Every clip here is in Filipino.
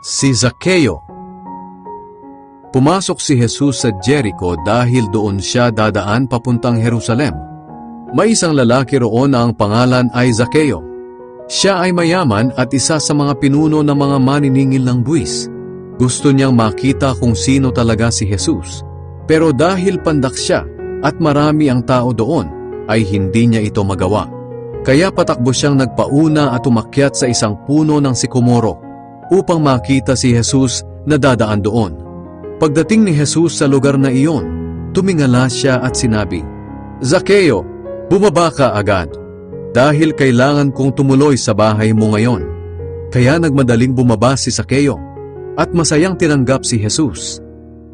Si Zaccheo. Pumasok si Jesus sa Jericho dahil doon siya dadaan papuntang Jerusalem. May isang lalaki roon na ang pangalan ay Zaccheo. Siya ay mayaman at isa sa mga pinuno ng mga maniningil ng buwis. Gusto niyang makita kung sino talaga si Jesus. Pero dahil pandak siya at marami ang tao doon, ay hindi niya ito magawa. Kaya patakbo siyang nagpauna at umakyat sa isang puno ng sikomoro upang makita si Jesus na dadaan doon. Pagdating ni Jesus sa lugar na iyon, tumingala siya at sinabi, "Zaccheo, bumaba ka agad, dahil kailangan kong tumuloy sa bahay mo ngayon." Kaya nagmadaling bumaba si Zaccheo, at masayang tinanggap si Jesus.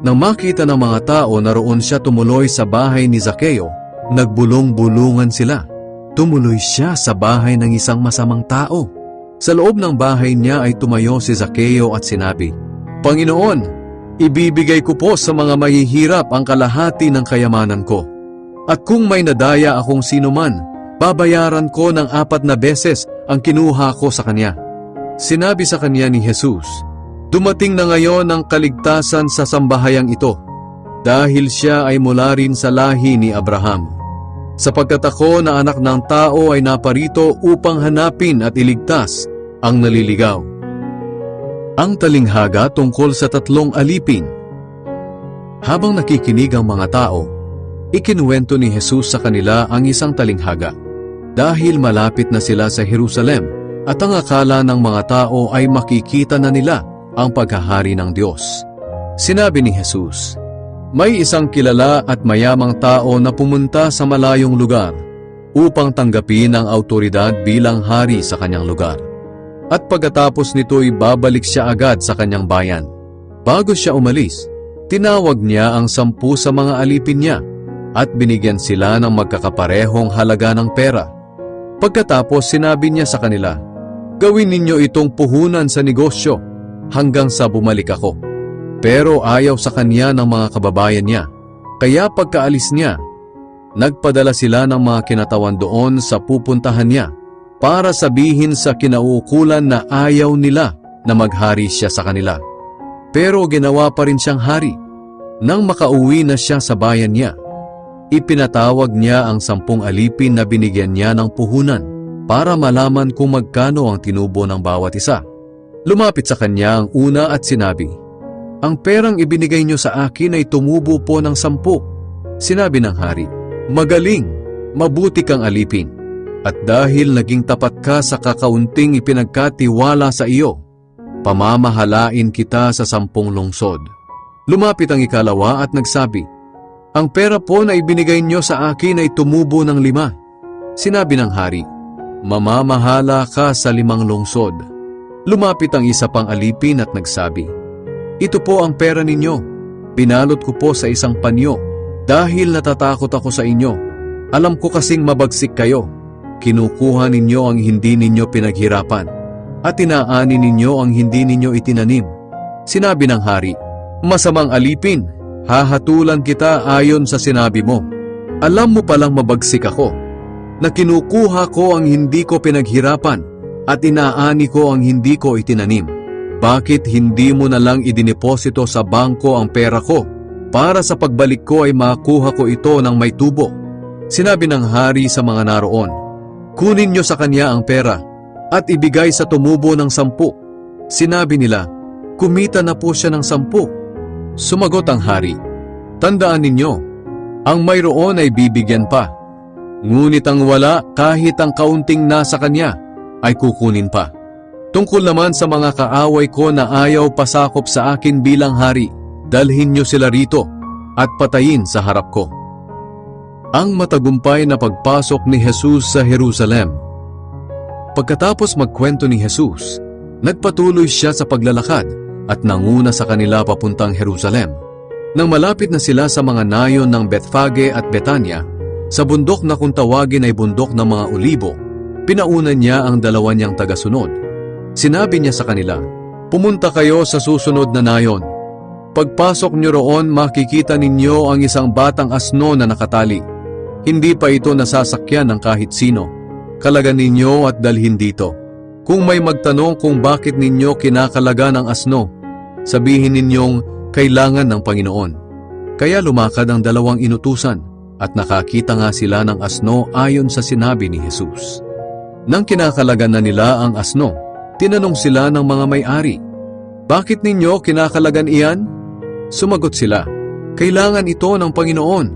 Nang makita ng mga tao na roon siya tumuloy sa bahay ni Zaccheo, nagbulong-bulungan sila. Tumuloy siya sa bahay ng isang masamang tao. Sa loob ng bahay niya ay tumayo si Zaccheo at sinabi, "Panginoon, ibibigay ko po sa mga mahihirap ang kalahati ng kayamanan ko. At kung may nadaya akong sinuman, babayaran ko ng 4 na beses ang kinuha ko sa kanya." Sinabi sa kanya ni Jesus, "Dumating na ngayon ang kaligtasan sa sambahayang ito, dahil siya ay mula rin sa lahi ni Abraham. Sapagkat ako na anak ng tao ay naparito upang hanapin at iligtas ang naliligaw." Ang talinghaga tungkol sa 3 alipin. Habang nakikinig ang mga tao, ikinuwento ni Jesus sa kanila ang isang talinghaga. Dahil malapit na sila sa Jerusalem at ang akala ng mga tao ay makikita na nila ang paghahari ng Diyos. Sinabi ni Jesus, "May isang kilala at mayamang tao na pumunta sa malayong lugar upang tanggapin ang autoridad bilang hari sa kanyang lugar. At pagkatapos nito'y babalik siya agad sa kanyang bayan. Bago siya umalis, tinawag niya ang 10 sa mga alipin niya at binigyan sila ng magkakaparehong halaga ng pera. Pagkatapos sinabi niya sa kanila, 'Gawin ninyo itong puhunan sa negosyo hanggang sa bumalik ako.' Pero ayaw sa kanya ng mga kababayan niya. Kaya pagkaalis niya, nagpadala sila ng mga kinatawan doon sa pupuntahan niya para sabihin sa kinauukulan na ayaw nila na maghari siya sa kanila. Pero ginawa pa rin siyang hari. Nang makauwi na siya sa bayan niya, ipinatawag niya ang 10 alipin na binigyan niya ng puhunan para malaman kung magkano ang tinubo ng bawat isa. Lumapit sa kanya ang una at sinabi, "Ang perang ibinigay niyo sa akin ay tumubo po ng 10. Sinabi ng hari, "Magaling, mabuti kang alipin. At dahil naging tapat ka sa kakaunting ipinagkatiwala sa iyo, pamamahalain kita sa 10 lungsod." Lumapit ang ikalawa at nagsabi, "Ang pera po na ibinigay niyo sa akin ay tumubo ng 5. Sinabi ng hari, "Mamamahala ka sa 5 lungsod." Lumapit ang isa pang alipin at nagsabi, "Ito po ang pera ninyo. Pinalot ko po sa isang panyo dahil natatakot ako sa inyo. Alam ko kasing mabagsik kayo. Kinukuha ninyo ang hindi ninyo pinaghirapan at inaani ninyo ang hindi ninyo itinanim." Sinabi ng hari, "Masamang alipin, hahatulan kita ayon sa sinabi mo. Alam mo palang mabagsik ako, na kinukuha ko ang hindi ko pinaghirapan at inaani ko ang hindi ko itinanim. Bakit hindi mo na lang idineposito sa bangko ang pera ko para sa pagbalik ko ay makuha ko ito ng may tubo?" Sinabi ng hari sa mga naroon, "Kunin niyo sa kanya ang pera at ibigay sa tumubo ng 10. Sinabi nila, "Kumita na po siya ng 10. Sumagot ang hari, "Tandaan ninyo, ang mayroon ay bibigyan pa. Ngunit ang wala, kahit ang kaunting nasa kanya, ay kukunin pa. Tungkol naman sa mga kaaway ko na ayaw pasakop sa akin bilang hari, dalhin niyo sila rito at patayin sa harap ko." Ang matagumpay na pagpasok ni Jesus sa Jerusalem. Pagkatapos magkwento ni Jesus, nagpatuloy siya sa paglalakad at nanguna sa kanila papuntang Jerusalem. Nang malapit na sila sa mga nayon ng Bethfage at Betania, sa bundok na kung tawagin ay bundok ng mga Olibo, pinauna niya ang 2 niyang tagasunod. Sinabi niya sa kanila, "Pumunta kayo sa susunod na nayon. Pagpasok niyo roon, makikita ninyo ang isang batang asno na nakatali. Hindi pa ito nasasakyan ng kahit sino. Kalagan ninyo at dalhin dito. Kung may magtanong kung bakit ninyo kinakalagan ang asno, sabihin ninyong kailangan ng Panginoon. Kaya lumakad ang dalawang inutusan at nakakita nga sila ng asno ayon sa sinabi ni Jesus. Nang kinakalagan na nila ang asno, tinanong sila ng mga may-ari, "Bakit ninyo kinakalagan iyan?" Sumagot sila, "Kailangan ito ng Panginoon."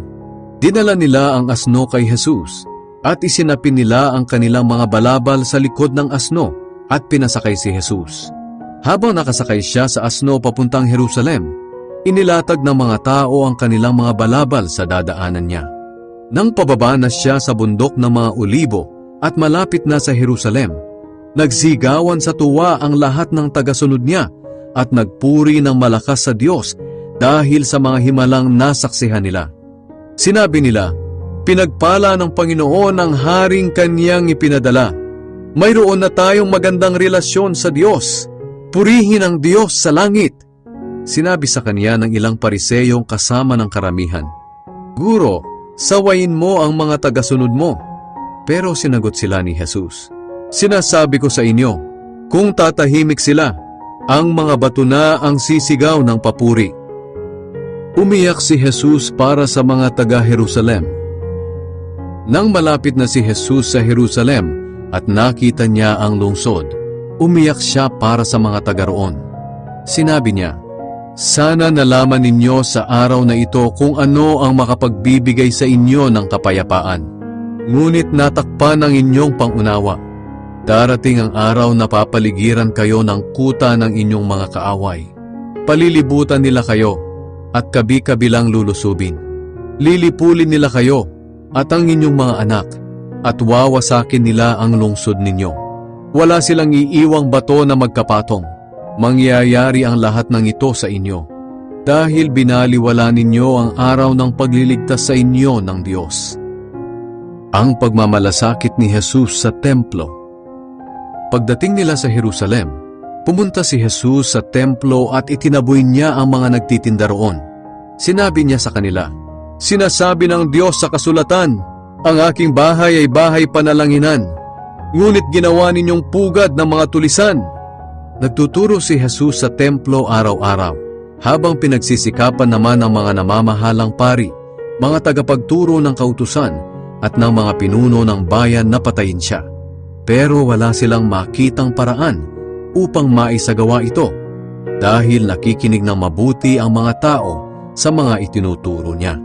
Dinala nila ang asno kay Jesus at isinapin nila ang kanilang mga balabal sa likod ng asno at pinasakay si Jesus. Habang nakasakay siya sa asno papuntang Jerusalem, inilatag ng mga tao ang kanilang mga balabal sa dadaanan niya. Nang pababa na siya sa bundok ng mga Olibo at malapit na sa Jerusalem, nagsigawan sa tuwa ang lahat ng tagasunod niya at nagpuri ng malakas sa Diyos dahil sa mga himalang nasaksihan nila. Sinabi nila, "Pinagpala ng Panginoon ang haring kanyang ipinadala. Mayroon na tayong magandang relasyon sa Diyos. Purihin ang Diyos sa langit." Sinabi sa kanya ng ilang pariseyong kasama ng karamihan, "Guro, sawayin mo ang mga tagasunod mo." Pero sinagot sila ni Jesus, "Sinasabi ko sa inyo, kung tatahimik sila, ang mga bato na ang sisigaw ng papuri." Umiyak si Jesus para sa mga taga-Jerusalem. Nang malapit na si Jesus sa Jerusalem at nakita niya ang lungsod, umiyak siya para sa mga taga roon. Sinabi niya, "Sana nalaman ninyo sa araw na ito kung ano ang makapagbibigay sa inyo ng kapayapaan. Ngunit natakpan ang inyong pangunawa. Darating ang araw na papaligiran kayo ng kuta ng inyong mga kaaway. Palilibutan nila kayo at kabi-kabilang lulusubin. Lilipulin nila kayo at ang inyong mga anak at wawasakin nila ang lungsod ninyo. Wala silang iiwang bato na magkapatong. Mangyayari ang lahat ng ito sa inyo dahil binaliwala ninyo ang araw ng pagliligtas sa inyo ng Diyos." Ang pagmamalasakit ni Jesus sa templo. Pagdating nila sa Jerusalem, pumunta si Jesus sa templo at itinaboy niya ang mga nagtitinda roon. Sinabi niya sa kanila, "Sinasabi ng Diyos sa kasulatan, ang aking bahay ay bahay panalanginan, ngunit ginawa ninyong pugad ng mga tulisan." Nagtuturo si Jesus sa templo araw-araw, habang pinagsisikapan naman ng mga namamahalang pari, mga tagapagturo ng kautusan, at ng mga pinuno ng bayan na patayin siya. Pero wala silang makitang paraan upang maisagawa ito dahil nakikinig ng mabuti ang mga tao sa mga itinuturo niya.